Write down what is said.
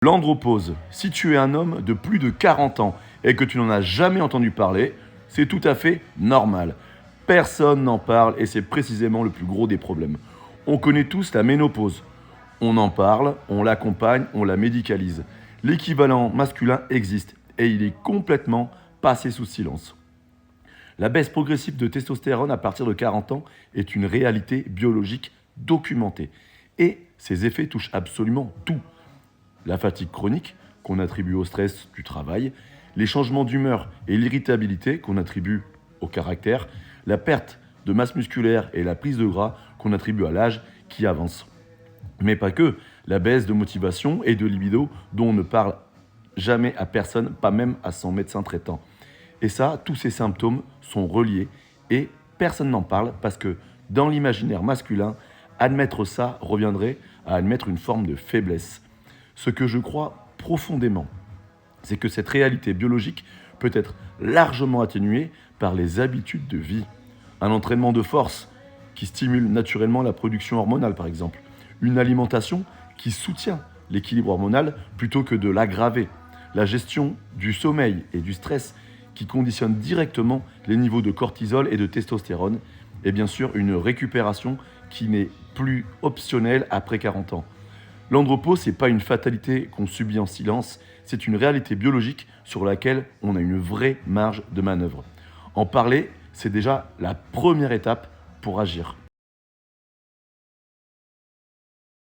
L'andropause. Si tu es un homme de plus de 40 ans et que tu n'en as jamais entendu parler, c'est tout à fait normal. Personne n'en parle et c'est précisément le plus gros des problèmes. On connaît tous la ménopause. On en parle, on l'accompagne, on la médicalise. L'équivalent masculin existe et il est complètement passé sous silence. La baisse progressive de testostérone à partir de 40 ans est une réalité biologique documentée. Et ses effets touchent absolument tout. La fatigue chronique, qu'on attribue au stress du travail, les changements d'humeur et l'irritabilité, qu'on attribue au caractère, la perte de masse musculaire et la prise de gras, qu'on attribue à l'âge qui avance. Mais pas que, la baisse de motivation et de libido dont on ne parle jamais à personne, pas même à son médecin traitant. Et ça, tous ces symptômes sont reliés et personne n'en parle parce que dans l'imaginaire masculin, admettre ça reviendrait à admettre une forme de faiblesse. Ce que je crois profondément, c'est que cette réalité biologique peut être largement atténuée par les habitudes de vie. Un entraînement de force qui stimule naturellement la production hormonale, par exemple. Une alimentation qui soutient l'équilibre hormonal plutôt que de l'aggraver. La gestion du sommeil et du stress qui conditionne directement les niveaux de cortisol et de testostérone. Et bien sûr, une récupération qui n'est plus optionnelle après 40 ans. L'andropause, ce n'est pas une fatalité qu'on subit en silence, c'est une réalité biologique sur laquelle on a une vraie marge de manœuvre. En parler, c'est déjà la première étape pour agir.